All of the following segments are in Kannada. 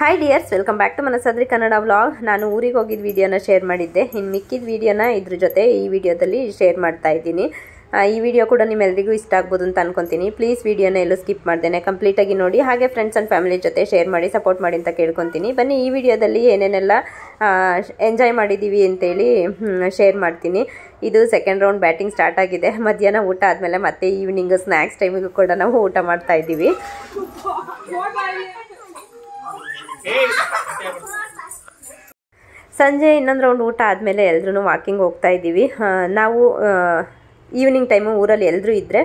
Hi dears, welcome back to Manasadri Kannada vlog. ನಾನು ಊರಿಗೆ ಹೋಗಿದ್ದ ವಿಡಿಯೋನ ಶೇರ್ ಮಾಡಿದ್ದೆ. ಇನ್ನು ಮಿಕ್ಕಿದ ವಿಡಿಯೋನ ಇದ್ರ ಜೊತೆ ಈ ವಿಡಿಯೋದಲ್ಲಿ ಶೇರ್ ಮಾಡ್ತಾ ಇದ್ದೀನಿ. ಈ ವಿಡಿಯೋ ಕೂಡ ನಿಮ್ಮೆಲ್ಲರಿಗೂ ಇಷ್ಟ ಆಗ್ಬೋದು ಅಂತ ಅನ್ಕೊಂತೀನಿ. ಪ್ಲೀಸ್ ವಿಡಿಯೋನ ಎಲ್ಲೂ ಸ್ಕಿಪ್ ಮಾಡ್ದೇನೆ ಕಂಪ್ಲೀಟಾಗಿ ನೋಡಿ. ಹಾಗೆ ಫ್ರೆಂಡ್ಸ್ ಆ್ಯಂಡ್ ಫ್ಯಾಮಿಲಿ ಜೊತೆ ಶೇರ್ ಮಾಡಿ ಸಪೋರ್ಟ್ ಮಾಡಿ ಅಂತ ಕೇಳ್ಕೊತೀನಿ. ಬನ್ನಿ ಈ ವಿಡಿಯೋದಲ್ಲಿ ಏನೇನೆಲ್ಲ ಎಂಜಾಯ್ ಮಾಡಿದ್ದೀವಿ ಅಂತೇಳಿ ಶೇರ್ ಮಾಡ್ತೀನಿ. ಇದು ಸೆಕೆಂಡ್ ರೌಂಡ್ ಬ್ಯಾಟಿಂಗ್ ಸ್ಟಾರ್ಟ್ ಆಗಿದೆ. ಮಧ್ಯಾಹ್ನ ಊಟ ಆದಮೇಲೆ ಮತ್ತೆ ಈವ್ನಿಂಗ್ ಸ್ನ್ಯಾಕ್ಸ್ ಟೈಮಿಗೂ ಕೂಡ ನಾವು ಊಟ ಮಾಡ್ತಾ ಇದ್ದೀವಿ. ಸಂಜೆ ಇನ್ನೊಂದು ರೌಂಡ್ ಊಟ ಆದಮೇಲೆ ಎಲ್ಲರೂ ವಾಕಿಂಗ್ ಹೋಗ್ತಾ ಇದ್ದೀವಿ. ನಾವು ಈವ್ನಿಂಗ್ ಟೈಮು ಊರಲ್ಲಿ ಎಲ್ಲರೂ ಇದ್ದರೆ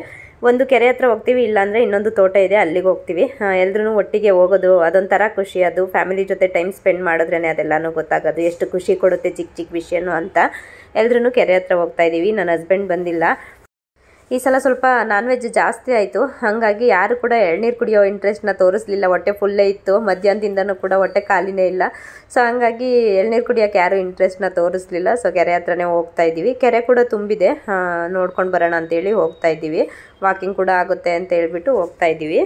ಒಂದು ಕೆರೆ ಹತ್ರ ಹೋಗ್ತೀವಿ, ಇಲ್ಲಾಂದರೆ ಇನ್ನೊಂದು ತೋಟ ಇದೆ ಅಲ್ಲಿಗೆ ಹೋಗ್ತೀವಿ. ಎಲ್ಲರೂ ಒಟ್ಟಿಗೆ ಹೋಗೋದು ಅದೊಂಥರ ಖುಷಿ. ಅದು ಫ್ಯಾಮಿಲಿ ಜೊತೆ ಟೈಮ್ ಸ್ಪೆಂಡ್ ಮಾಡಿದ್ರೇ ಅದೆಲ್ಲನೂ ಗೊತ್ತಾಗೋದು, ಎಷ್ಟು ಖುಷಿ ಕೊಡುತ್ತೆ ಚಿಕ್ಕ ಚಿಕ್ಕ ವಿಷಯನೂ ಅಂತ. ಎಲ್ಲರೂ ಕೆರೆ ಹತ್ರ ಹೋಗ್ತಾ ಇದ್ದೀವಿ. ನನ್ನ ಹಸ್ಬೆಂಡ್ ಬಂದಿಲ್ಲ. ಈ ಸಲ ಸ್ವಲ್ಪ ನಾನ್ ವೆಜ್ ಜಾಸ್ತಿ ಆಯಿತು, ಹಾಗಾಗಿ ಯಾರು ಕೂಡ ಎಳ್ನೀರು ಕುಡಿಯೋ ಇಂಟ್ರೆಸ್ಟ್ನ ತೋರಿಸ್ಲಿಲ್ಲ. ಹೊಟ್ಟೆ ಫುಲ್ಲೇ ಇತ್ತು, ಮಧ್ಯಾಹ್ನದಿಂದನೂ ಕೂಡ ಹೊಟ್ಟೆ ಖಾಲಿನೇ ಇಲ್ಲ. ಸೊ ಹಾಗಾಗಿ ಎಳ್ನೀರು ಕುಡಿಯೋಕ್ಕೆ ಯಾರು ಇಂಟ್ರೆಸ್ಟ್ನ ತೋರಿಸ್ಲಿಲ್ಲ. ಸೊ ಕೆರೆ ಹತ್ರನೇ ಹೋಗ್ತಾ ಇದ್ದೀವಿ. ಕೆರೆ ಕೂಡ ತುಂಬಿದೆ, ನೋಡ್ಕೊಂಡು ಬರೋಣ ಅಂತೇಳಿ ಹೋಗ್ತಾ ಇದ್ದೀವಿ. ವಾಕಿಂಗ್ ಕೂಡ ಆಗುತ್ತೆ ಅಂತ ಹೇಳ್ಬಿಟ್ಟು ಹೋಗ್ತಾ ಇದ್ದೀವಿ.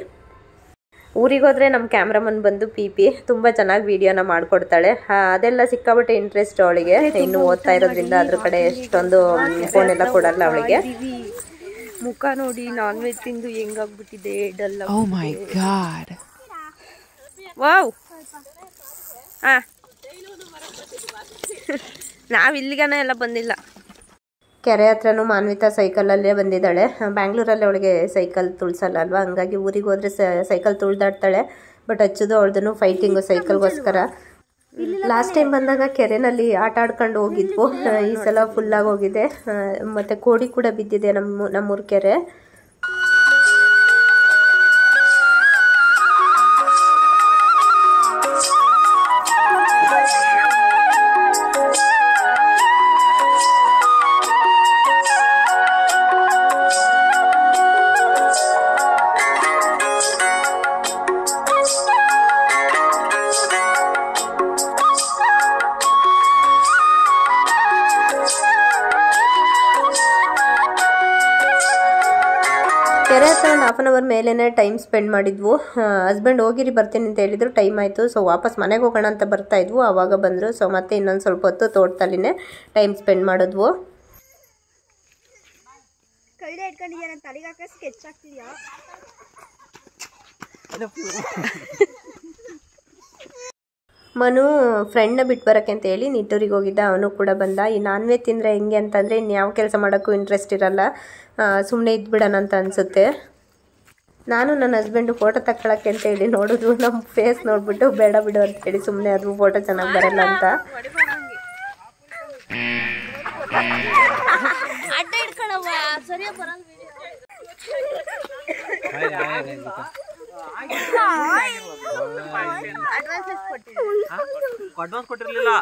ಊರಿಗೋದ್ರೆ ನಮ್ಮ ಕ್ಯಾಮ್ರಾಮನ್ ಬಂದು ಪಿ ತುಂಬ ಚೆನ್ನಾಗಿ ವಿಡಿಯೋನ ಮಾಡಿಕೊಡ್ತಾಳೆ. ಅದೆಲ್ಲ ಸಿಕ್ಕಾಬಟ್ಟೆ ಇಂಟ್ರೆಸ್ಟ್ ಅವಳಿಗೆ. ಇನ್ನು ಓದ್ತಾ ಇರೋದ್ರಿಂದ ಅದ್ರ ಕಡೆ ಎಷ್ಟೊಂದು ಫೋನೆಲ್ಲ ಕೊಡಲ್ಲ ಅವಳಿಗೆ. ಮುಖ ನೋಡಿ ನಾನ್ ವೆಜ್ ತಿಂದು ಹೆಂಗಾಗ್ಬಿಟ್ಟಿದೆ ಡಲ್ಲ. Oh my god. ವಾವ್. ನಾವು ಇಲ್ಲಿಗನ ಎಲ್ಲ ಬಂದಿಲ್ಲ. ಕೆರೆ ಹತ್ರನೂ ಮಾನ್ವಿತಾ ಸೈಕಲಲ್ಲೇ ಬಂದಿದ್ದಾಳೆ. ಬ್ಯಾಂಗ್ಳೂರಲ್ಲಿ ಅವಳಿಗೆ ಸೈಕಲ್ ತುಳ್ಸಲ್ಲ ಅಲ್ವಾ, ಹಂಗಾಗಿ ಊರಿಗೆ ಹೋದ್ರೆ ಸೈಕಲ್ ತುಳ್ದಾಡ್ತಾಳೆ. ಬಟ್ ಹಚ್ಚೋದು ಅವಳದನ್ನು ಫೈಟಿಂಗು ಸೈಕಲ್ಗೋಸ್ಕರ. ಲಾಸ್ಟ್ ಟೈಮ್ ಬಂದಾಗ ಕೆರೆನಲ್ಲಿ ಆಟ ಆಡ್ಕೊಂಡು ಹೋಗಿದ್ವು. ಈ ಸಲ ಫುಲ್ಲಾಗಿ ಹೋಗಿದೆ. ಮತ್ತು ಕೋಡಿ ಕೂಡ ಬಿದ್ದಿದೆ ನಮ್ಮೂರ ಕೆರೆ. ಕೆರೆ ಹತ್ರ ಒಂದು ಹಾಫ್ ಆನ್ ಅವರ್ ಮೇಲೇ ಟೈಮ್ ಸ್ಪೆಂಡ್ ಮಾಡಿದ್ವು. ಹಸ್ಬೆಂಡ್ ಹೋಗಿರಿ ಬರ್ತೀನಿ ಅಂತ ಹೇಳಿದ್ರು. ಟೈಮ್ ಆಯಿತು. ಸೊ ವಾಪಸ್ ಮನೆಗೆ ಹೋಗೋಣ ಅಂತ ಬರ್ತಾ ಇದ್ವು, ಆವಾಗ ಬಂದರು. ಸೊ ಮತ್ತೆ ಇನ್ನೊಂದು ಸ್ವಲ್ಪ ಹೊತ್ತು ತೋಟದಲ್ಲಿನೇ ಟೈಮ್ ಸ್ಪೆಂಡ್ ಮಾಡಿದ್ವು. ಮನು ಫ್ರೆಂಡ್ನ ಬಿಟ್ಟು ಬರೋಕ್ಕೆ ಅಂತ ಹೇಳಿ ನಿಟ್ಟೂರಿಗೆ ಹೋಗಿದ್ದ. ಅವನು ಕೂಡ ಬಂದ. ಈ ನಾನ್ ವೆಜ್ ತಿಂದರೆ ಹೆಂಗೆ ಅಂತಂದರೆ ಇನ್ಯಾವ ಕೆಲಸ ಮಾಡೋಕ್ಕೂ ಇಂಟ್ರೆಸ್ಟ್ ಇರಲ್ಲ, ಸುಮ್ಮನೆ ಇದ್ಬಿಡೋಣ ಅಂತ ಅನಿಸುತ್ತೆ. ನಾನು ನನ್ನ ಹಸ್ಬೆಂಡು ಫೋಟೋ ತಗೊಳಕ್ಕೆ ಅಂತ ಹೇಳಿ ನೋಡಿದ್ರು. ನಮ್ಮ ಫೇಸ್ ನೋಡ್ಬಿಟ್ಟು ಬೇಡ ಬಿಡು ಅಂತ ಹೇಳಿ ಸುಮ್ಮನೆ ಅದು ಫೋಟೋ ಚೆನ್ನಾಗಿ ಬರಲ್ಲ ಅಂತ. ಅಡ್ವಾನ್ಸ್ ಕೊಟ್ಟಿರ್ಲಿಲ್ಲ,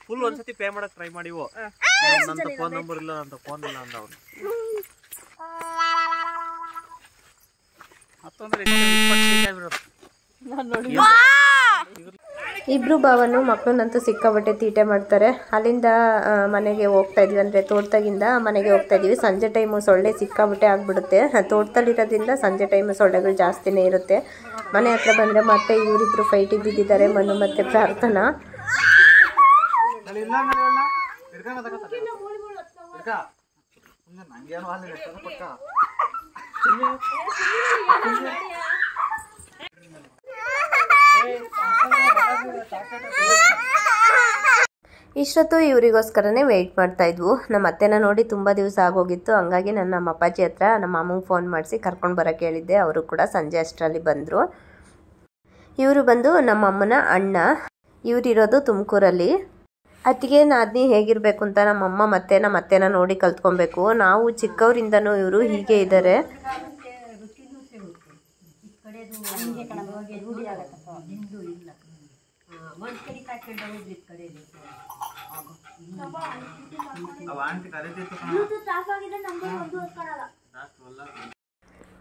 ಫುಲ್ ಒಂದ್ಸತಿ ಪೇ ಮಾಡಕ್ ಟ್ರೈ ಮಾಡಿವು. ನಂತ ಫೋನ್ ನಂಬರ್ ಇಲ್ಲ, ನಂತ ಫೋನ್ ಇಲ್ಲ ಅಂದ ಅವ್ನು. ಇಬ್ರು ಭಾವನು ಮಕ್ಕಳನ್ನಂತೂ ಸಿಕ್ಕಾಬಟ್ಟೆ ತೀಟೆ ಮಾಡ್ತಾರೆ. ಅಲ್ಲಿಂದ ಮನೆಗೆ ಹೋಗ್ತಾ ಇದ್ವಿ, ಅಂದರೆ ತೋಟದಾಗಿಂದ ಮನೆಗೆ ಹೋಗ್ತಾ ಇದೀವಿ. ಸಂಜೆ ಟೈಮು ಸೊಳ್ಳೆ ಸಿಕ್ಕಾಬಟ್ಟೆ ಆಗ್ಬಿಡುತ್ತೆ. ತೋಟದಲ್ಲಿರೋದ್ರಿಂದ ಸಂಜೆ ಟೈಮು ಸೊಳ್ಳೆಗಳು ಜಾಸ್ತಿನೇ ಇರುತ್ತೆ. ಮನೆ ಹತ್ರ ಬಂದರೆ ಮತ್ತೆ ಇವರಿಬ್ರು ಫೈಟಿಗೆ ಬಿದ್ದಿದ್ದಾರೆ, ಮನು ಮತ್ತು ಪ್ರಾರ್ಥನಾ. ಇಷ್ಟೊತ್ತು ಇವರಿಗೋಸ್ಕರನೇ ವೆಯ್ಟ್ ಮಾಡ್ತಾ ಇದ್ವು. ನಮ್ಮ ಅತ್ತೆನ ನೋಡಿ ತುಂಬ ದಿವಸ ಆಗೋಗಿತ್ತು. ಹಂಗಾಗಿ ನಾನು ನಮ್ಮ ಅಪ್ಪಾಜಿ ಹತ್ರ ನಮ್ಮ ಮಾಮಗೆ ಫೋನ್ ಮಾಡಿಸಿ ಕರ್ಕೊಂಡು ಬರೋಕ್ಕೆ ಹೇಳಿದ್ದೆ. ಅವರು ಕೂಡ ಸಂಜೆ ಅಷ್ಟರಲ್ಲಿ ಬಂದರು. ಇವರು ಬಂದು ನಮ್ಮ ಅಮ್ಮನ ಅಣ್ಣ. ಇವರಿರೋದು ತುಮಕೂರಲ್ಲಿ. ಅತ್ತಿಗೆ ನಾದಿನಿ ಹೇಗಿರಬೇಕು ಅಂತ ನಮ್ಮಮ್ಮ ಮತ್ತೆ ನಮ್ಮ ಅತ್ತೆನ ನೋಡಿ ಕಲ್ತ್ಕೊಬೇಕು. ನಾವು ಚಿಕ್ಕವರಿಂದನೂ ಇವರು ಹೀಗೆ ಇದ್ದಾರೆ.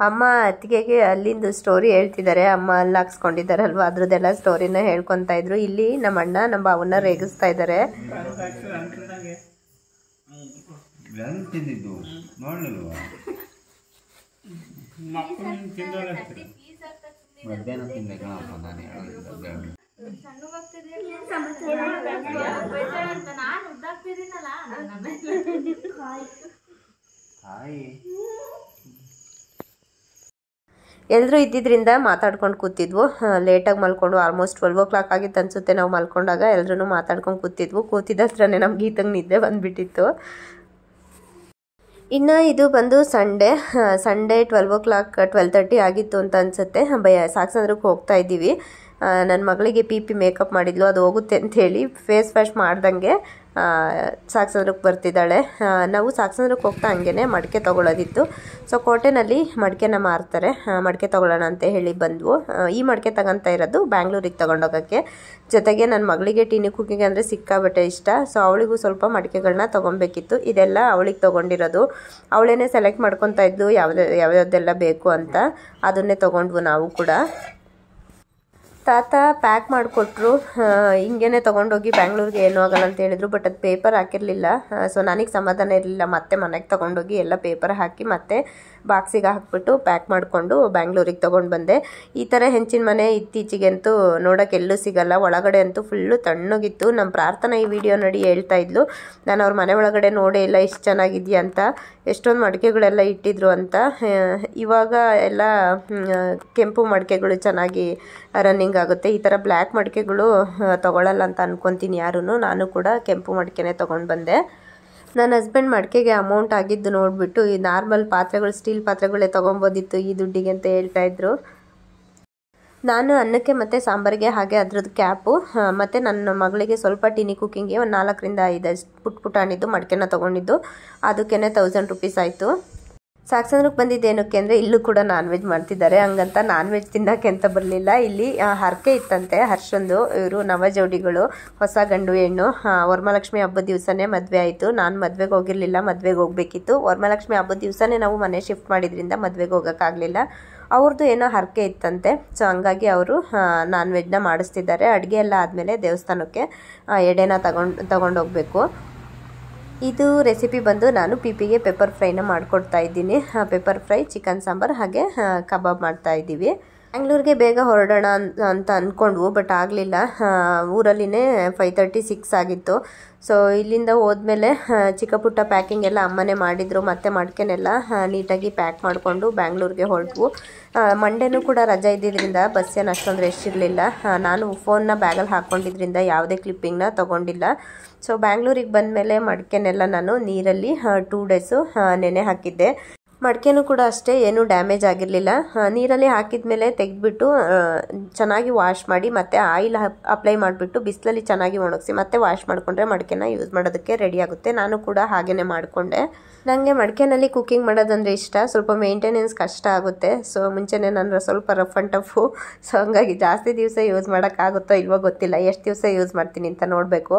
ಅಮ್ಮ ಅತ್ತಿಗೆಗೆ ಅಲ್ಲಿಂದು ಸ್ಟೋರಿ ಹೇಳ್ತಿದ್ದಾರೆ. ಅಮ್ಮ ಅಲ್ಲಿ ಹಾಕ್ಸ್ಕೊಂಡಿದ್ದಾರಲ್ವ, ಅದ್ರದ್ದೆಲ್ಲ ಸ್ಟೋರಿನ ಹೇಳ್ಕೊತಾ ಇದ್ರು. ಇಲ್ಲಿ ನಮ್ಮ ಅಣ್ಣ ನಮ್ಮ ಭಾವನ್ನ ರೇಗಿಸ್ತಾ ಇದ್ದಾರೆ. ಮಧ್ಯಾಹ್ನ ತಿಂದೆ ಕಣಪ್ಪ ನಾನು ಹೇಳಿದ್ದೆ. ಎಲ್ಲರೂ ಇದ್ದಿದ್ದರಿಂದ ಮಾತಾಡ್ಕೊಂಡು ಕೂತಿದ್ವು. ಲೇಟಾಗಿ ಮಲ್ಕೊಂಡು ಆಲ್ಮೋಸ್ಟ್ 12 o'clock ಆಗಿತ್ತು ಅನಿಸುತ್ತೆ ನಾವು ಮಲ್ಕೊಂಡಾಗ. ಎಲ್ಲರೂ ಮಾತಾಡ್ಕೊಂಡು ಕೂತಿದ್ದ ಹತ್ರನೇ ನಮ್ಗೆ ಗೀತಂಗೆ ನಿದ್ದೆ ಬಂದುಬಿಟ್ಟಿತ್ತು. ಇನ್ನು ಇದು ಬಂದು ಸಂಡೇ 12 o'clock 12:30 ಆಗಿತ್ತು ಅಂತ ಅನಿಸುತ್ತೆ. ಸಾಕ್ಸಂದ್ರಕ್ಕೆ ಹೋಗ್ತಾ ಇದ್ದೀವಿ. ನನ್ನ ಮಗಳಿಗೆ ಪಿ ಮೇಕಪ್ ಮಾಡಿದ್ಲು, ಅದು ಹೋಗುತ್ತೆ ಅಂಥೇಳಿ ಫೇಸ್ ವಾಶ್ ಮಾಡ್ದಂಗೆ ಸಾಕ್ಸಂದ್ರಕ್ಕೆ ಬರ್ತಿದ್ದಾಳೆ. ನಾವು ಸಾಕ್ಸಂದ್ರಕ್ಕೆ ಹೋಗ್ತಾ ಹಂಗೆ ಮಡಿಕೆ ತೊಗೊಳ್ಳೋದಿತ್ತು. ಸೊ ಕೋಟೆನಲ್ಲಿ ಮಡಿಕೆನ ಮಾರ್ತಾರೆ, ಮಡಿಕೆ ತೊಗೊಳ್ಳೋಣ ಅಂತ ಹೇಳಿ ಬಂದ್ವು. ಈ ಮಡಿಕೆ ತಗೊತಾ ಇರೋದು ಬ್ಯಾಂಗ್ಳೂರಿಗೆ ತೊಗೊಂಡೋಗೋಕ್ಕೆ. ಜೊತೆಗೆ ನನ್ನ ಮಗಳಿಗೆ ಟೀನಿ ಕುಕ್ಕಿಂಗ್ ಅಂದರೆ ಸಿಕ್ಕಾಬಟ್ಟೆ ಇಷ್ಟ. ಸೊ ಅವಳಿಗೂ ಸ್ವಲ್ಪ ಮಡಿಕೆಗಳನ್ನ ತೊಗೊಬೇಕಿತ್ತು. ಇದೆಲ್ಲ ಅವಳಿಗೆ ತೊಗೊಂಡಿರೋದು. ಅವಳೇನೆ ಸೆಲೆಕ್ಟ್ ಮಾಡ್ಕೊತಾ ಇದ್ಲು ಯಾವ್ಯಾವ್ದೆಲ್ಲ ಬೇಕು ಅಂತ. ಅದನ್ನೇ ತೊಗೊಂಡ್ವು ನಾವು ಕೂಡ. ತಾತ ಪ್ಯಾಕ್ ಮಾಡಿಕೊಟ್ರು. ಹಿಂಗೇನೆ ತೊಗೊಂಡೋಗಿ ಬ್ಯಾಂಗ್ಳೂರಿಗೆ ಏನೂ ಆಗಲ್ಲ ಅಂತ ಹೇಳಿದ್ರು. ಬಟ್ ಅದು ಪೇಪರ್ ಹಾಕಿರಲಿಲ್ಲ. ಸೊ ನನಗೆ ಸಮಾಧಾನ ಇರಲಿಲ್ಲ. ಮತ್ತೆ ಮನೆಗೆ ತೊಗೊಂಡೋಗಿ ಎಲ್ಲ ಪೇಪರ್ ಹಾಕಿ ಮತ್ತೆ ಬಾಕ್ಸಿಗೆ ಹಾಕ್ಬಿಟ್ಟು ಪ್ಯಾಕ್ ಮಾಡಿಕೊಂಡು ಬ್ಯಾಂಗ್ಳೂರಿಗೆ ತೊಗೊಂಡು ಬಂದೆ. ಈ ಥರ ಹೆಂಚಿನ ಮನೆ ಇತ್ತೀಚೆಗಂತೂ ನೋಡೋಕೆ ಎಲ್ಲೂ ಸಿಗಲ್ಲ. ಒಳಗಡೆ ಅಂತೂ ಫುಲ್ಲು ತಣ್ಣಗಿತ್ತು. ನಮ್ಮ ಪ್ರಾರ್ಥನಾ ಈ ವಿಡಿಯೋ ನೋಡಿ ಹೇಳ್ತಾ ಇದ್ಲು, ನಾನು ಅವ್ರ ಮನೆ ಒಳಗಡೆ ನೋಡೇ ಇಲ್ಲ ಎಷ್ಟು ಚೆನ್ನಾಗಿದೆಯಾ ಅಂತ, ಎಷ್ಟೊಂದು ಮಡಿಕೆಗಳೆಲ್ಲ ಇಟ್ಟಿದ್ರು ಅಂತ. ಇವಾಗ ಎಲ್ಲ ಕೆಂಪು ಮಡಿಕೆಗಳು ಚೆನ್ನಾಗಿ ರನ್ನಿಂಗ್ ಆಗುತ್ತೆ. ಈ ಥರ ಬ್ಲ್ಯಾಕ್ ಮಡಿಕೆಗಳು ತೊಗೊಳ್ಳಲ್ಲ ಅಂತ ಅನ್ಕೊತೀನಿ ಯಾರೂ. ನಾನು ಕೂಡ ಕೆಂಪು ಮಡಿಕೆನೇ ತೊಗೊಂಡು ಬಂದೆ. ನನ್ನ ಹಸ್ಬೆಂಡ್ ಮಡಿಕೆಗೆ ಅಮೌಂಟ್ ಆಗಿದ್ದು ನೋಡಿಬಿಟ್ಟು ಈ ನಾರ್ಮಲ್ ಪಾತ್ರೆಗಳು, ಸ್ಟೀಲ್ ಪಾತ್ರೆಗಳೇ ತೊಗೊಬೋದಿತ್ತು ಈ ದುಡ್ಡಿಗೆ ಅಂತ ಹೇಳ್ತಾಯಿದ್ರು. ನಾನು ಅನ್ನಕ್ಕೆ ಮತ್ತು ಸಾಂಬಾರಿಗೆ ಹಾಗೆ ಅದ್ರದ್ದು ಕ್ಯಾಪು ಮತ್ತು ನನ್ನ ಮಗಳಿಗೆ ಸ್ವಲ್ಪ ಟೀನಿ ಕುಕ್ಕಿಂಗ್ಗೆ ಒಂದು 4ರಿಂದ 5 ಪುಟಾಣಿದ್ದು ಮಡಿಕೆನ ತೊಗೊಂಡಿದ್ದು. ಅದಕ್ಕೇ 1000 ರೂಪೀಸ್ ಆಯಿತು. ಸಾಕ್ಸಂದ್ರಕ್ಕೆ ಬಂದಿದ್ದೇನಕ್ಕೆ ಅಂದರೆ ಇಲ್ಲೂ ಕೂಡ ನಾನ್ ವೆಜ್ ಮಾಡ್ತಿದ್ದಾರೆ. ಹಂಗಂತ ನಾನ್ ವೆಜ್ ತಿನ್ನೋಕ್ಕೆ ಅಂತ ಬರಲಿಲ್ಲ. ಇಲ್ಲಿ ಹರಕೆ ಇತ್ತಂತೆ ಹರ್ಷಂದು. ಇವರು ನವಜೋಡಿಗಳು, ಹೊಸ ಗಂಡು ಹೆಣ್ಣು. ವರಮಹಾಲಕ್ಷ್ಮಿ ಹಬ್ಬದ ದಿವಸನೇ ಮದುವೆ ಆಯಿತು. ನಾನು ಮದುವೆಗೆ ಹೋಗಿರಲಿಲ್ಲ, ಮದುವೆಗೆ ಹೋಗಬೇಕಿತ್ತು. ವರಮಹಾಲಕ್ಷ್ಮಿ ಹಬ್ಬದ ದಿವಸನೇ ನಾವು ಮನೆ ಶಿಫ್ಟ್ ಮಾಡಿದ್ರಿಂದ ಮದುವೆಗೆ ಹೋಗೋಕ್ಕಾಗಲಿಲ್ಲ. ಅವ್ರದ್ದು ಏನೋ ಹರಕೆ ಇತ್ತಂತೆ. ಸೊ ಹಂಗಾಗಿ ಅವರು ನಾನ್ ವೆಜ್ನ ಮಾಡಿಸ್ತಿದ್ದಾರೆ. ಅಡುಗೆ ಎಲ್ಲ ಆದಮೇಲೆ ದೇವಸ್ಥಾನಕ್ಕೆ ಎಡೆನ ತಗೊಂಡೋಗ್ಬೇಕು. ಇದು ರೆಸಿಪಿ ಬಂದು ನಾನು ಪಿಪಿಗೆ ಪೆಪ್ಪರ್ ಫ್ರೈನ ಮಾಡಿಕೊಡ್ತಾ ಇದ್ದೀನಿ. ಪೆಪ್ಪರ್ ಫ್ರೈ, ಚಿಕನ್ ಸಾಂಬಾರು ಹಾಗೆ ಕಬಾಬ್ ಮಾಡ್ತಾ ಇದ್ದೀವಿ. ಬ್ಯಾಂಗ್ಳೂರಿಗೆ ಬೇಗ ಹೊರಡೋಣ ಅಂತ ಅಂದ್ಕೊಂಡ್ವು, ಬಟ್ ಆಗಲಿಲ್ಲ. ಊರಲ್ಲಿನೇ 5:36 ಆಗಿತ್ತು. ಸೊ ಇಲ್ಲಿಂದ ಹೋದ್ಮೇಲೆ ಚಿಕ್ಕ ಪುಟ್ಟ ಪ್ಯಾಕಿಂಗ್ ಎಲ್ಲ ಅಮ್ಮನೇ ಮಾಡಿದರು. ಮತ್ತು ಮಡಿಕೆನೆಲ್ಲ ನೀಟಾಗಿ ಪ್ಯಾಕ್ ಮಾಡಿಕೊಂಡು ಬ್ಯಾಂಗ್ಳೂರಿಗೆ ಹೊರಟ್ವು. ಮಂಡೇನೂ ಕೂಡ ರಜೆ ಇದ್ದಿದ್ದರಿಂದ ಬಸ್ ಏನು ಅಷ್ಟೊಂದು ರಶ್ ಇರಲಿಲ್ಲ. ನಾನು ಫೋನ್ನ ಬ್ಯಾಗಲ್ಲಿ ಹಾಕ್ಕೊಂಡಿದ್ರಿಂದ ಯಾವುದೇ ಕ್ಲಿಪ್ಪಿಂಗ್ನ ತೊಗೊಂಡಿಲ್ಲ. ಸೊ ಬ್ಯಾಂಗ್ಳೂರಿಗೆ ಬಂದಮೇಲೆ ಮಡಿಕೆನೆಲ್ಲ ನಾನು ನೀರಲ್ಲಿ 2 days ನೆನೆ ಹಾಕಿದ್ದೆ. ಮಡಿಕೆನೂ ಕೂಡ ಅಷ್ಟೇ, ಏನೂ ಡ್ಯಾಮೇಜ್ ಆಗಿರಲಿಲ್ಲ. ನೀರಲ್ಲಿ ಹಾಕಿದ ಮೇಲೆ ತೆಗೆದ್ಬಿಟ್ಟು ಚೆನ್ನಾಗಿ ವಾಶ್ ಮಾಡಿ ಮತ್ತು ಆಯಿಲ್ ಅಪ್ಲೈ ಮಾಡಿಬಿಟ್ಟು ಬಿಸಿಲಲ್ಲಿ ಚೆನ್ನಾಗಿ ಒಣಗಿಸಿ ಮತ್ತೆ ವಾಶ್ ಮಾಡಿಕೊಂಡ್ರೆ ಮಡಿಕೆನ ಯೂಸ್ ಮಾಡೋದಕ್ಕೆ ರೆಡಿ ಆಗುತ್ತೆ. ನಾನು ಕೂಡ ಹಾಗೇ ಮಾಡಿಕೊಂಡೆ. ನನಗೆ ಮಡಿಕೆನಲ್ಲಿ ಕುಕ್ಕಿಂಗ್ ಮಾಡೋದಂದರೆ ಇಷ್ಟ. ಸ್ವಲ್ಪ ಮೇಂಟೆನೆನ್ಸ್ ಕಷ್ಟ ಆಗುತ್ತೆ. ಸೊ ಮುಂಚೆನೇ ನಾನು ಸ್ವಲ್ಪ ರಫ್ ಆ್ಯಂಡ್ ಟಫು. ಸೊ ಹಂಗಾಗಿ ಜಾಸ್ತಿ ದಿವಸ ಯೂಸ್ ಮಾಡೋಕ್ಕಾಗುತ್ತೋ ಇಲ್ವೋ ಗೊತ್ತಿಲ್ಲ. ಎಷ್ಟು ದಿವಸ ಯೂಸ್ ಮಾಡ್ತೀನಿ ಅಂತ ನೋಡಬೇಕು.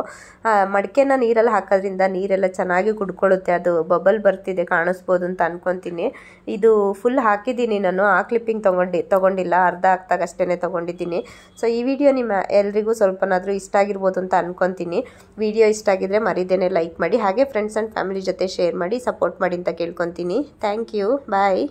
ಮಡಿಕೆನ ನೀರಲ್ಲಿ ಹಾಕೋದ್ರಿಂದ ನೀರೆಲ್ಲ ಚೆನ್ನಾಗಿ ಕುಡ್ಕೊಳ್ಳುತ್ತೆ. ಅದು ಬಬಲ್ ಬರ್ತಿದೆ ಕಾಣಿಸ್ಬೋದು ಅಂತ ಅನ್ಕೊತೀನಿ. ಇದು ಫುಲ್ ಹಾಕಿದ್ದೀನಿ ನಾನು. ಆ ಕ್ಲಿಪ್ಪಿಂಗ್ ತೊಗೊಂಡಿಲ್ಲ, ಅರ್ಧ ಆಗ್ತಾಗಷ್ಟೇ ತೊಗೊಂಡಿದ್ದೀನಿ. ಸೊ ಈ ವಿಡಿಯೋ ನಿಮ್ಮ ಎಲ್ರಿಗೂ ಸ್ವಲ್ಪನಾದರೂ ಇಷ್ಟ ಆಗಿರ್ಬೋದು ಅಂತ ಅನ್ಕೊತೀನಿ. ವಿಡಿಯೋ ಇಷ್ಟ ಆಗಿದ್ರೆ ಮರಿದೇನೆ ಲೈಕ್ ಮಾಡಿ, ಹಾಗೆ ಫ್ರೆಂಡ್ಸ್ ಆ್ಯಂಡ್ ಫ್ಯಾಮಿಲಿ ಜೊತೆ ಶೇರ್ ಮಾಡಿ ಸಪೋರ್ಟ್ ಮಾಡಿ ಅಂತ ಕೇಳ್ಕೊತೀನಿ. Thank you, bye.